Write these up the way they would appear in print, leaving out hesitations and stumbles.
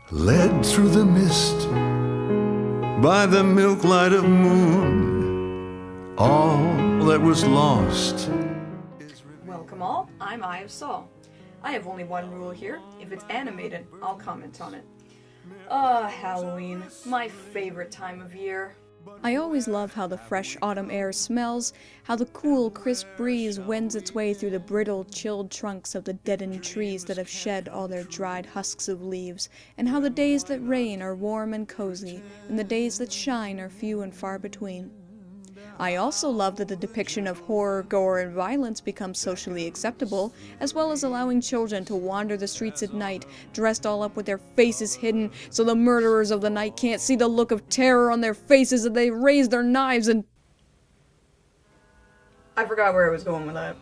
Led through the mist by the milk light of moon, all that was lost. Welcome all, I'm EyeofSol. I have only one rule here. If it's animated, I'll comment on it. Halloween, my favorite time of year. I always love how the fresh autumn air smells, how the cool, crisp breeze wends its way through the brittle, chilled trunks of the deadened trees that have shed all their dried husks of leaves, and how the days that rain are warm and cozy, and the days that shine are few and far between. I also love that the depiction of horror, gore, and violence becomes socially acceptable, as well as allowing children to wander the streets at night, dressed all up with their faces hidden, so the murderers of the night can't see the look of terror on their faces as they raise their knives and... I forgot where I was going with that.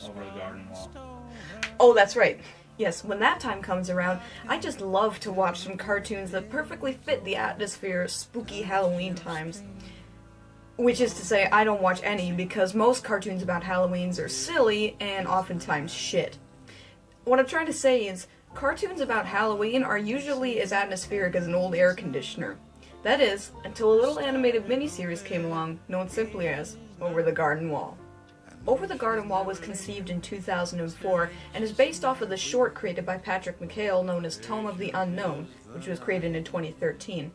Over the garden wall. Oh, that's right. Yes, when that time comes around, I just love to watch some cartoons that perfectly fit the atmosphere of spooky Halloween times. Which is to say, I don't watch any because most cartoons about Halloweens are silly and oftentimes shit. What I'm trying to say is, cartoons about Halloween are usually as atmospheric as an old air conditioner. That is, until a little animated miniseries came along, known simply as Over the Garden Wall. Over the Garden Wall was conceived in 2004 and is based off of the short created by Patrick McHale known as Tome of the Unknown, which was created in 2013.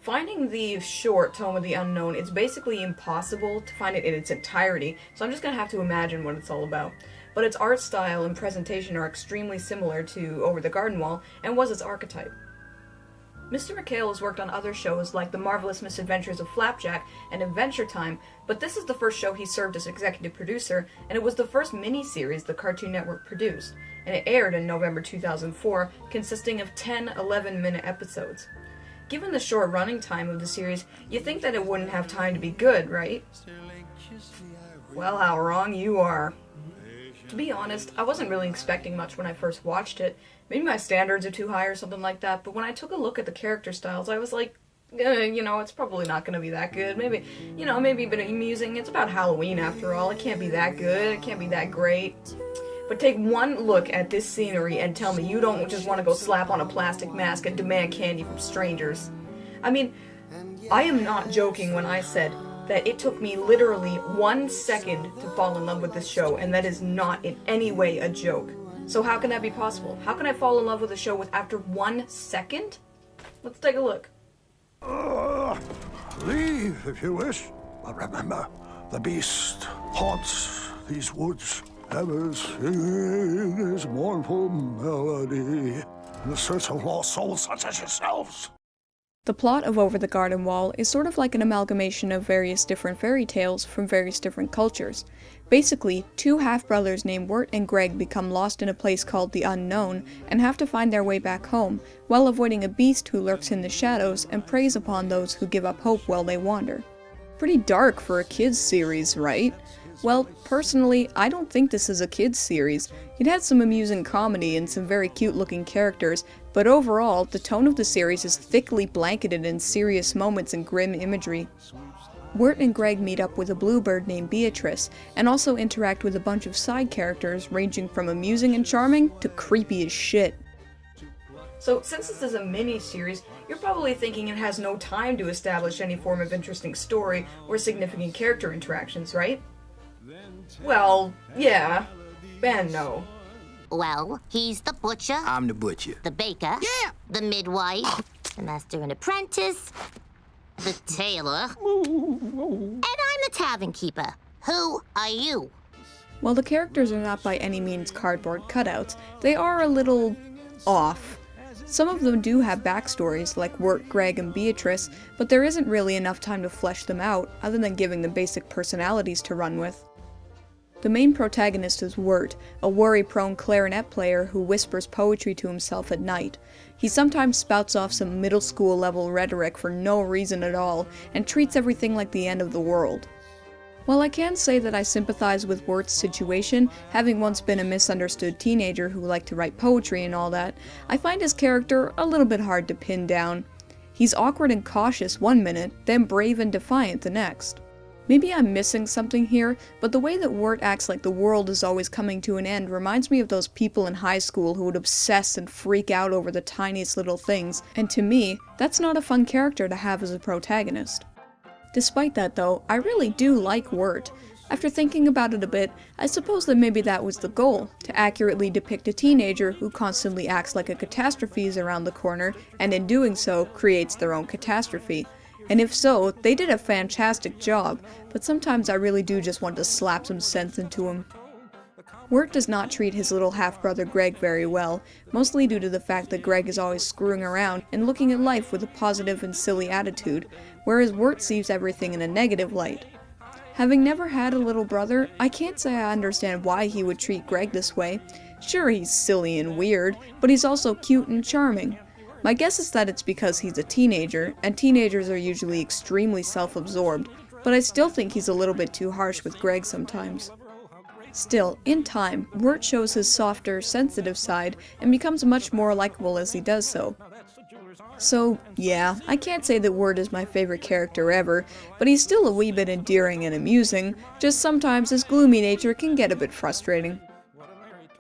Finding the short Tome of the Unknown, it's basically impossible to find it in its entirety, so I'm just going to have to imagine what it's all about. But its art style and presentation are extremely similar to Over the Garden Wall, and was its archetype. Mr. McHale has worked on other shows like The Marvelous Misadventures of Flapjack and Adventure Time, but this is the first show he served as executive producer, and it was the first miniseries the Cartoon Network produced, and it aired in November 2004, consisting of 10 11-minute episodes. Given the short running time of the series, you think that it wouldn't have time to be good, right? Well, how wrong you are. To be honest, I wasn't really expecting much when I first watched it. Maybe my standards are too high or something like that, but when I took a look at the character styles, I was like, it's probably not going to be that good. Maybe a bit amusing. It's about Halloween after all. It can't be that good. It can't be that great. But take one look at this scenery and tell me you don't just want to go slap on a plastic mask and demand candy from strangers. I mean, I am not joking when I said that it took me literally 1 second to fall in love with this show, and that is not in any way a joke. So how can that be possible? How can I fall in love with a show after 1 second? Let's take a look. Leave if you wish, but remember, the beast haunts these woods, ever singing his mournful melody in the search of lost souls such as yourselves. The plot of Over the Garden Wall is sort of like an amalgamation of various different fairy tales from various different cultures. Basically, two half-brothers named Wirt and Greg become lost in a place called the Unknown and have to find their way back home, while avoiding a beast who lurks in the shadows and preys upon those who give up hope while they wander. Pretty dark for a kids series, right? Well, personally, I don't think this is a kids series. It had some amusing comedy and some very cute-looking characters, but overall, the tone of the series is thickly blanketed in serious moments and grim imagery. Wirt and Greg meet up with a bluebird named Beatrice, and also interact with a bunch of side characters ranging from amusing and charming to creepy as shit. So, since this is a mini-series, you're probably thinking it has no time to establish any form of interesting story or significant character interactions, right? Well, yeah, and no. Well, he's the butcher. I'm the butcher. The baker. Yeah. The midwife. The master and apprentice. The tailor. And I'm the tavern keeper. Who are you? While the characters are not by any means cardboard cutouts, they are a little off. Some of them do have backstories, like Wirt, Greg, and Beatrice, but there isn't really enough time to flesh them out, other than giving them basic personalities to run with. The main protagonist is Wirt, a worry-prone clarinet player who whispers poetry to himself at night. He sometimes spouts off some middle school level rhetoric for no reason at all, and treats everything like the end of the world. While I can say that I sympathize with Wirt's situation, having once been a misunderstood teenager who liked to write poetry and all that, I find his character a little bit hard to pin down. He's awkward and cautious one minute, then brave and defiant the next. Maybe I'm missing something here, but the way that Wirt acts like the world is always coming to an end reminds me of those people in high school who would obsess and freak out over the tiniest little things, and to me, that's not a fun character to have as a protagonist. Despite that though, I really do like Wirt. After thinking about it a bit, I suppose that maybe that was the goal, to accurately depict a teenager who constantly acts like a catastrophe is around the corner, and in doing so, creates their own catastrophe. And if so, they did a fantastic job, but sometimes I really do just want to slap some sense into him. Wirt does not treat his little half-brother Greg very well, mostly due to the fact that Greg is always screwing around and looking at life with a positive and silly attitude, whereas Wirt sees everything in a negative light. Having never had a little brother, I can't say I understand why he would treat Greg this way. Sure, he's silly and weird, but he's also cute and charming. My guess is that it's because he's a teenager, and teenagers are usually extremely self-absorbed, but I still think he's a little bit too harsh with Greg sometimes. Still, in time, Wirt shows his softer, sensitive side, and becomes much more likable as he does so. So, yeah, I can't say that Wirt is my favorite character ever, but he's still a wee bit endearing and amusing, just sometimes his gloomy nature can get a bit frustrating.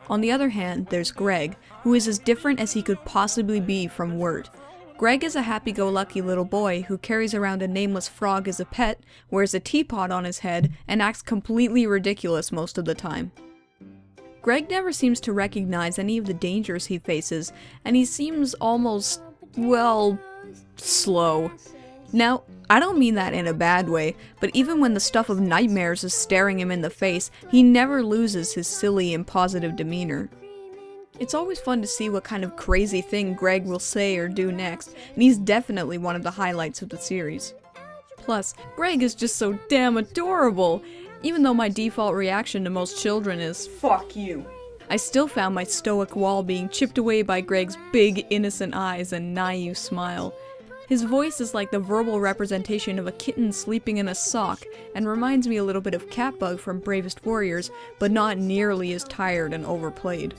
On the other hand, there's Greg, who is as different as he could possibly be from Wirt. Greg is a happy-go-lucky little boy who carries around a nameless frog as a pet, wears a teapot on his head, and acts completely ridiculous most of the time. Greg never seems to recognize any of the dangers he faces, and he seems almost, well, slow. Now, I don't mean that in a bad way, but even when the stuff of nightmares is staring him in the face, he never loses his silly and positive demeanor. It's always fun to see what kind of crazy thing Greg will say or do next, and he's definitely one of the highlights of the series. Plus, Greg is just so damn adorable! Even though my default reaction to most children is, "Fuck you," I still found my stoic wall being chipped away by Greg's big, innocent eyes and naive smile. His voice is like the verbal representation of a kitten sleeping in a sock, and reminds me a little bit of Catbug from Bravest Warriors, but not nearly as tired and overplayed.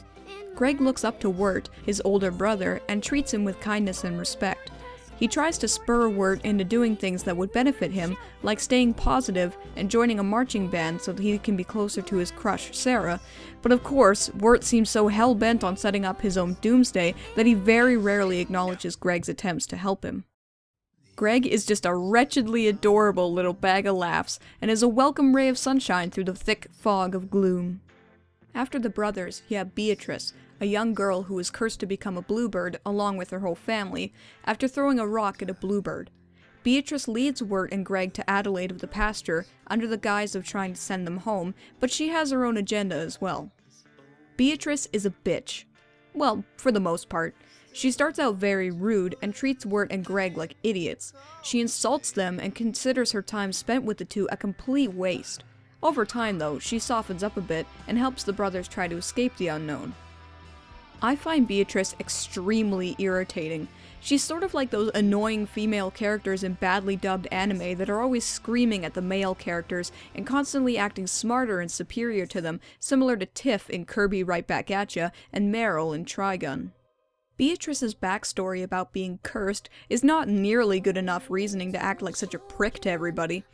Greg looks up to Wirt, his older brother, and treats him with kindness and respect. He tries to spur Wirt into doing things that would benefit him, like staying positive and joining a marching band so that he can be closer to his crush, Sarah, but of course, Wirt seems so hell-bent on setting up his own doomsday that he very rarely acknowledges Greg's attempts to help him. Greg is just a wretchedly adorable little bag of laughs, and is a welcome ray of sunshine through the thick fog of gloom. After the brothers, you have Beatrice, a young girl who is cursed to become a bluebird along with her whole family, after throwing a rock at a bluebird. Beatrice leads Wirt and Greg to Adelaide of the pasture, under the guise of trying to send them home, but she has her own agenda as well. Beatrice is a bitch. Well, for the most part. She starts out very rude and treats Wirt and Greg like idiots. She insults them and considers her time spent with the two a complete waste. Over time though, she softens up a bit and helps the brothers try to escape the unknown. I find Beatrice extremely irritating. She's sort of like those annoying female characters in badly dubbed anime that are always screaming at the male characters and constantly acting smarter and superior to them, similar to Tiff in Kirby Right Back Atcha and Meryl in Trigun. Beatrice's backstory about being cursed is not nearly good enough reasoning to act like such a prick to everybody.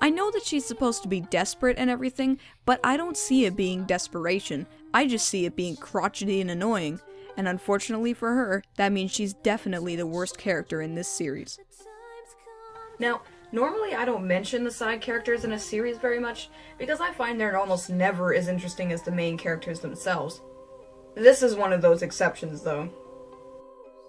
I know that she's supposed to be desperate and everything, but I don't see it being desperation. I just see it being crotchety and annoying. And unfortunately for her, that means she's definitely the worst character in this series. Now, normally I don't mention the side characters in a series very much, because I find they're almost never as interesting as the main characters themselves. This is one of those exceptions, though.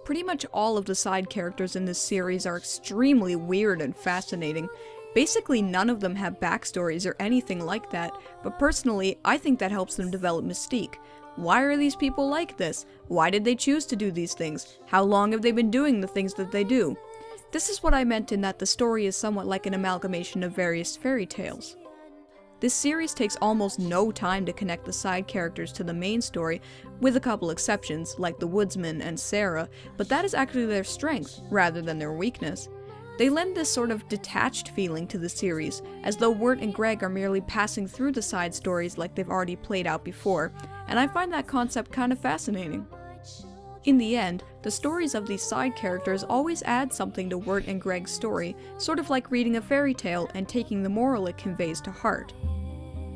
Pretty much all of the side characters in this series are extremely weird and fascinating. Basically none of them have backstories or anything like that, but personally, I think that helps them develop mystique. Why are these people like this? Why did they choose to do these things? How long have they been doing the things that they do? This is what I meant in that the story is somewhat like an amalgamation of various fairy tales. This series takes almost no time to connect the side characters to the main story, with a couple exceptions, like the woodsman and Sarah, but that is actually their strength, rather than their weakness. They lend this sort of detached feeling to the series, as though Wirt and Greg are merely passing through the side stories like they've already played out before, and I find that concept kind of fascinating. In the end, the stories of these side characters always add something to Wirt and Greg's story, sort of like reading a fairy tale and taking the moral it conveys to heart.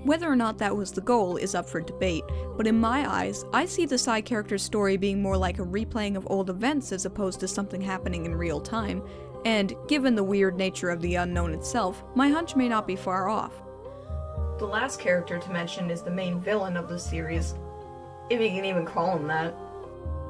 Whether or not that was the goal is up for debate, but in my eyes, I see the side character's story being more like a replaying of old events as opposed to something happening in real time, and given the weird nature of the unknown itself, my hunch may not be far off. The last character to mention is the main villain of the series, if you can even call him that.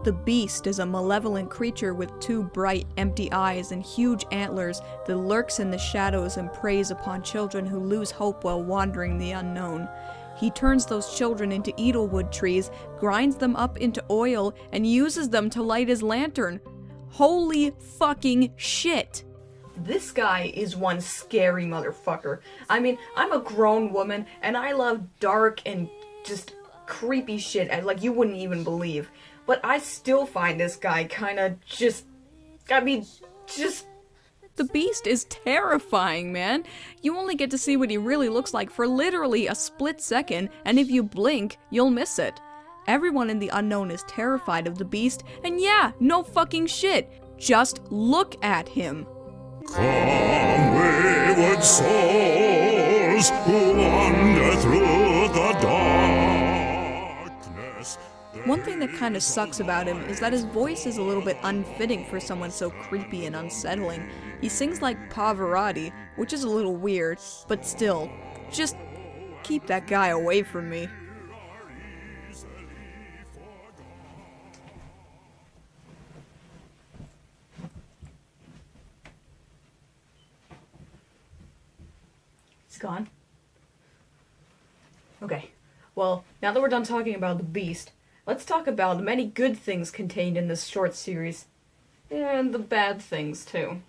The Beast is a malevolent creature with two bright, empty eyes and huge antlers that lurks in the shadows and preys upon children who lose hope while wandering the unknown. He turns those children into edelwood trees, grinds them up into oil, and uses them to light his lantern. Holy fucking shit! This guy is one scary motherfucker. I mean, I'm a grown woman, and I love dark and just creepy shit, like you wouldn't even believe. But I still find this guy kinda just... The Beast is terrifying, man. You only get to see what he really looks like for literally a split second, and if you blink, you'll miss it. Everyone in the unknown is terrified of the Beast, and yeah, no fucking shit. Just look at him. Come, wayward souls who wander through the darkness. One thing that kinda sucks about him is that his voice is a little bit unfitting for someone so creepy and unsettling. He sings like Pavarotti, which is a little weird, but still, just keep that guy away from me. He's gone. Okay, well, now that we're done talking about the Beast, let's talk about the many good things contained in this short series. And the bad things, too.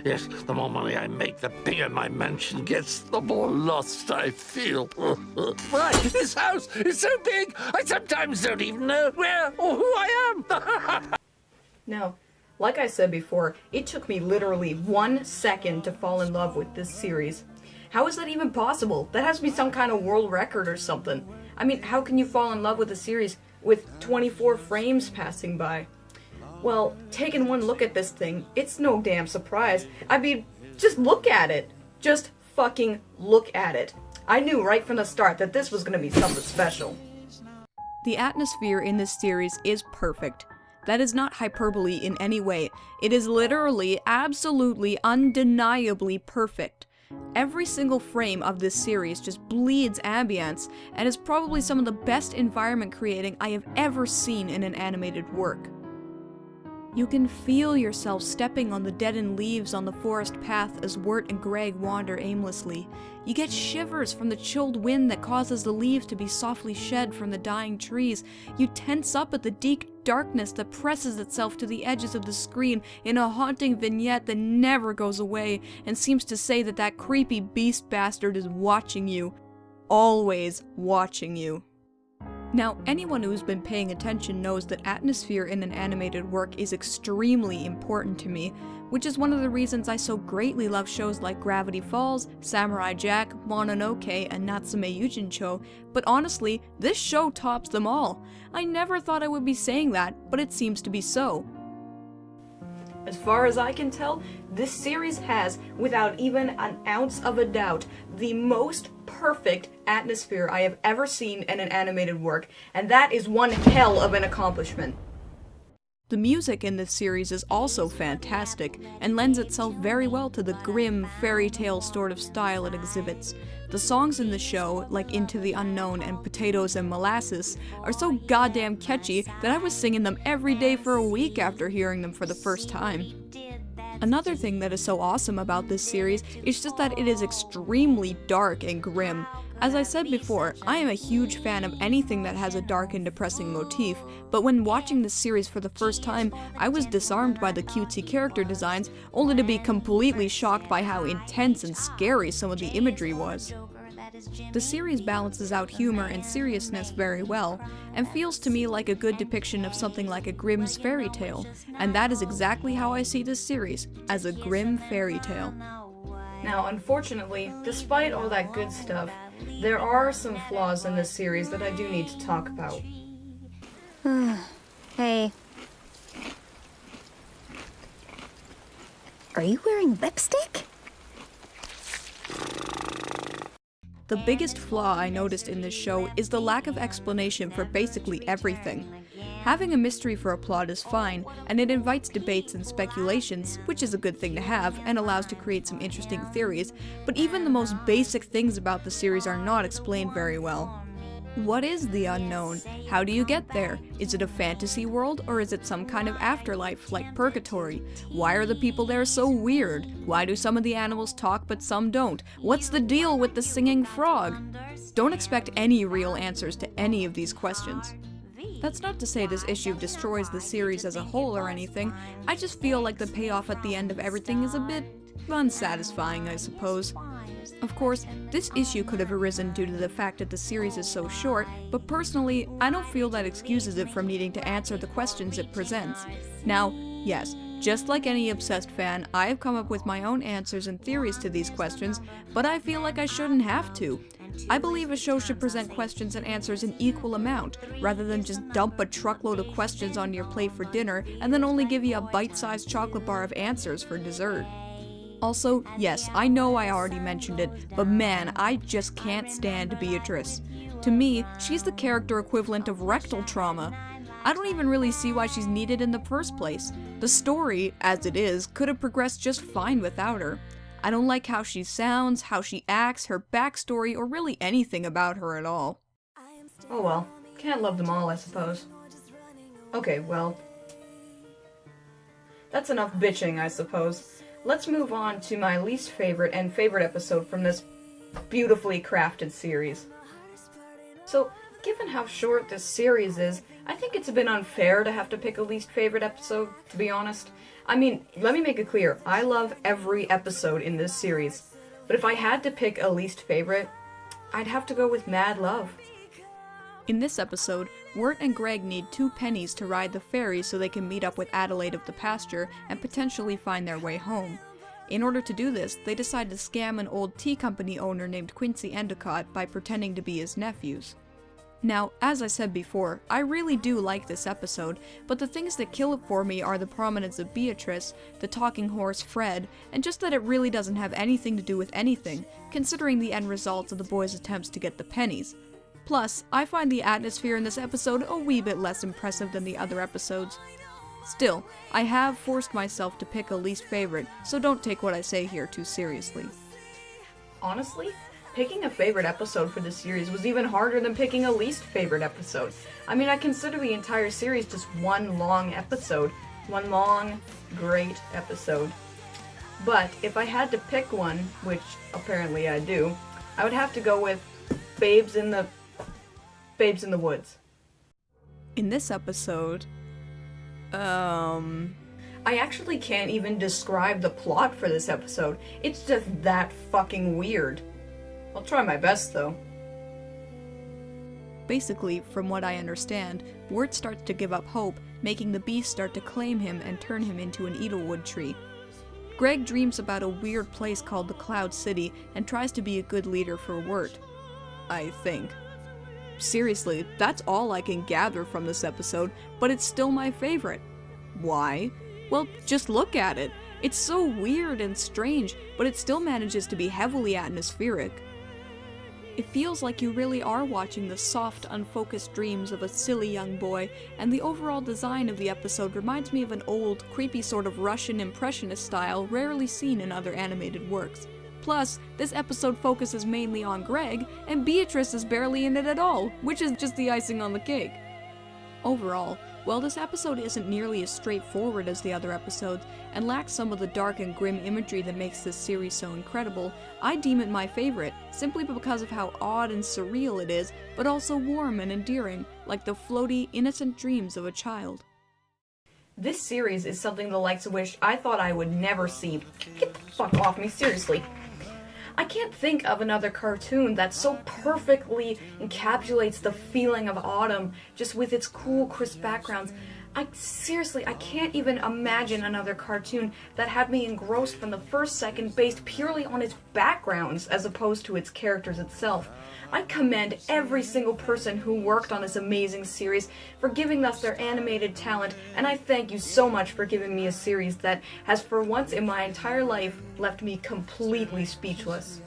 Yes, the more money I make, the bigger my mansion gets, the more lost I feel. Why, this house is so big, I sometimes don't even know where or who I am. Now, like I said before, it took me literally 1 second to fall in love with this series. How is that even possible? That has to be some kind of world record or something. I mean, how can you fall in love with a series with 24 frames passing by? Well, taking one look at this thing, it's no damn surprise. I mean, just look at it. Just fucking look at it. I knew right from the start that this was gonna be something special. The atmosphere in this series is perfect. That is not hyperbole in any way. It is literally, absolutely, undeniably perfect. Every single frame of this series just bleeds ambience, and is probably some of the best environment creating I have ever seen in an animated work. You can feel yourself stepping on the deadened leaves on the forest path as Wirt and Greg wander aimlessly. You get shivers from the chilled wind that causes the leaves to be softly shed from the dying trees. You tense up at the deep darkness that presses itself to the edges of the screen in a haunting vignette that never goes away and seems to say that that creepy beast bastard is watching you. Always watching you. Now, anyone who's been paying attention knows that atmosphere in an animated work is extremely important to me, which is one of the reasons I so greatly love shows like Gravity Falls, Samurai Jack, Mononoke, and Natsume Yujincho, but honestly, this show tops them all. I never thought I would be saying that, but it seems to be so. As far as I can tell, this series has, without even an ounce of a doubt, the most perfect atmosphere I have ever seen in an animated work, and that is one hell of an accomplishment. The music in this series is also fantastic, and lends itself very well to the grim, fairy tale sort of style it exhibits. The songs in the show, like Into the Unknown and Potatoes and Molasses, are so goddamn catchy that I was singing them every day for a week after hearing them for the first time. Another thing that is so awesome about this series is just that it is extremely dark and grim. As I said before, I am a huge fan of anything that has a dark and depressing motif, but when watching this series for the first time, I was disarmed by the cutesy character designs, only to be completely shocked by how intense and scary some of the imagery was. The series balances out humor and seriousness very well, and feels to me like a good depiction of something like a Grimm's fairy tale, and that is exactly how I see this series, as a grim fairy tale. Now, unfortunately, despite all that good stuff, there are some flaws in this series that I do need to talk about. Hey. Are you wearing lipstick? The biggest flaw I noticed in this show is the lack of explanation for basically everything. Having a mystery for a plot is fine, and it invites debates and speculations, which is a good thing to have and allows to create some interesting theories, but even the most basic things about the series are not explained very well. What is the unknown? How do you get there? Is it a fantasy world, or is it some kind of afterlife, like purgatory? Why are the people there so weird? Why do some of the animals talk but some don't? What's the deal with the singing frog? Don't expect any real answers to any of these questions. That's not to say this issue destroys the series as a whole or anything, I just feel like the payoff at the end of everything is a bit unsatisfying, I suppose. Of course, this issue could have arisen due to the fact that the series is so short, but personally, I don't feel that excuses it from needing to answer the questions it presents. Now, yes, just like any obsessed fan, I have come up with my own answers and theories to these questions, but I feel like I shouldn't have to. I believe a show should present questions and answers in equal amount, rather than just dump a truckload of questions on your plate for dinner and then only give you a bite-sized chocolate bar of answers for dessert. Also, yes, I know I already mentioned it, but man, I just can't stand Beatrice. To me, she's the character equivalent of rectal trauma. I don't even really see why she's needed in the first place. The story, as it is, could have progressed just fine without her. I don't like how she sounds, how she acts, her backstory, or really anything about her at all. Oh well, can't love them all, I suppose. Okay, well, that's enough bitching, I suppose. Let's move on to my least favorite and favorite episode from this beautifully crafted series. So, given how short this series is, I think it's a bit unfair to have to pick a least favorite episode, to be honest. I mean, let me make it clear, I love every episode in this series, but if I had to pick a least favorite, I'd have to go with Mad Love. In this episode, Wirt and Greg need 2 pennies to ride the ferry so they can meet up with Adelaide of the pasture and potentially find their way home. In order to do this, they decide to scam an old tea company owner named Quincy Endicott by pretending to be his nephews. Now, as I said before, I really do like this episode, but the things that kill it for me are the prominence of Beatrice, the talking horse Fred, and just that it really doesn't have anything to do with anything, considering the end results of the boys' attempts to get the pennies. Plus, I find the atmosphere in this episode a wee bit less impressive than the other episodes. Still, I have forced myself to pick a least favorite, so don't take what I say here too seriously. Honestly, picking a favorite episode for this series was even harder than picking a least favorite episode. I mean, I consider the entire series just one long episode. One long, great episode. But if I had to pick one, which apparently I do, I would have to go with Babes in the Woods. In this episode, I actually can't even describe the plot for this episode. It's just that fucking weird. I'll try my best, though. Basically, from what I understand, Wirt starts to give up hope, making the beast start to claim him and turn him into an Edelwood tree. Greg dreams about a weird place called the Cloud City and tries to be a good leader for Wirt. I think. Seriously, that's all I can gather from this episode, but it's still my favorite. Why? Well, just look at it. It's so weird and strange, but it still manages to be heavily atmospheric. It feels like you really are watching the soft, unfocused dreams of a silly young boy, and the overall design of the episode reminds me of an old, creepy sort of Russian impressionist style rarely seen in other animated works. Plus, this episode focuses mainly on Greg, and Beatrice is barely in it at all, which is just the icing on the cake. Overall, while this episode isn't nearly as straightforward as the other episodes, and lacks some of the dark and grim imagery that makes this series so incredible, I deem it my favorite, simply because of how odd and surreal it is, but also warm and endearing, like the floaty, innocent dreams of a child. This series is something the likes of which I thought I would never see. Get the fuck off me, seriously. I can't think of another cartoon that so perfectly encapsulates the feeling of autumn, just with its cool, crisp backgrounds. Seriously, I can't even imagine another cartoon that had me engrossed from the first second based purely on its backgrounds as opposed to its characters itself. I commend every single person who worked on this amazing series for giving us their animated talent, and I thank you so much for giving me a series that has for once in my entire life left me completely speechless.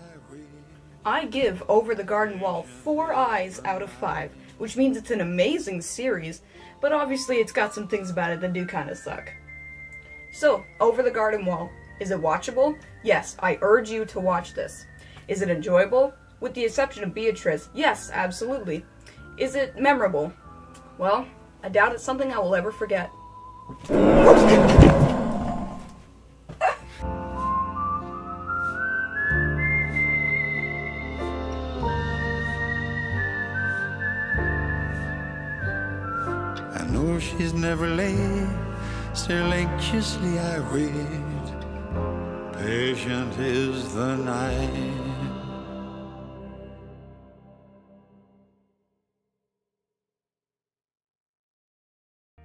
I give Over the Garden Wall 4 eyes out of 5, which means it's an amazing series, but obviously it's got some things about it that do kinda suck. So, Over the Garden Wall. Is it watchable? Yes, I urge you to watch this. Is it enjoyable? With the exception of Beatrice, yes, absolutely. Is it memorable? Well, I doubt it's something I will ever forget. I know she's never late, still anxiously I read. Patient is the night.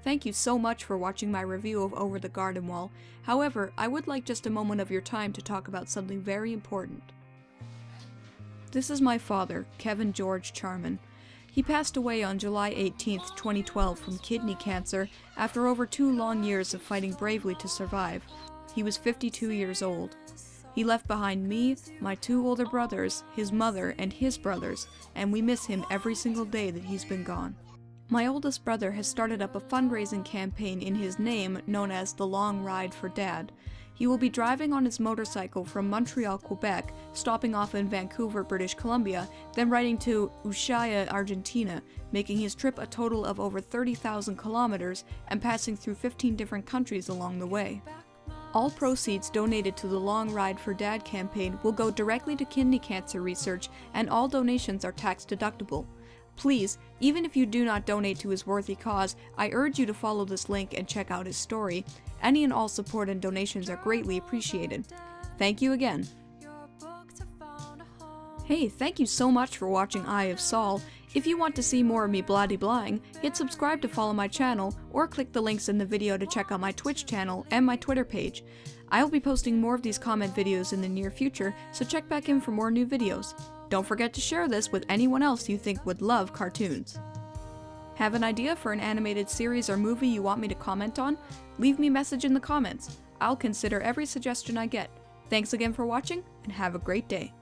Thank you so much for watching my review of Over the Garden Wall. However, I would like just a moment of your time to talk about something very important. This is my father, Kevin George Charman. He passed away on July 18th, 2012 from kidney cancer after over 2 long years of fighting bravely to survive. He was 52 years old. He left behind me, my 2 older brothers, his mother, and his brothers, and we miss him every single day that he's been gone. My oldest brother has started up a fundraising campaign in his name known as The Long Ride for Dad. He will be driving on his motorcycle from Montreal, Quebec, stopping off in Vancouver, British Columbia, then riding to Ushuaia, Argentina, making his trip a total of over 30,000 kilometers and passing through 15 different countries along the way. All proceeds donated to the Long Ride for Dad campaign will go directly to kidney cancer research, and all donations are tax deductible. Please, even if you do not donate to his worthy cause, I urge you to follow this link and check out his story. Any and all support and donations are greatly appreciated. Thank you again. Hey, thank you so much for watching Eye of Sol. If you want to see more of me blah-de-blahing, hit subscribe to follow my channel, or click the links in the video to check out my Twitch channel and my Twitter page. I'll be posting more of these comment videos in the near future, so check back in for more new videos. Don't forget to share this with anyone else you think would love cartoons. Have an idea for an animated series or movie you want me to comment on? Leave me a message in the comments. I'll consider every suggestion I get. Thanks again for watching, and have a great day.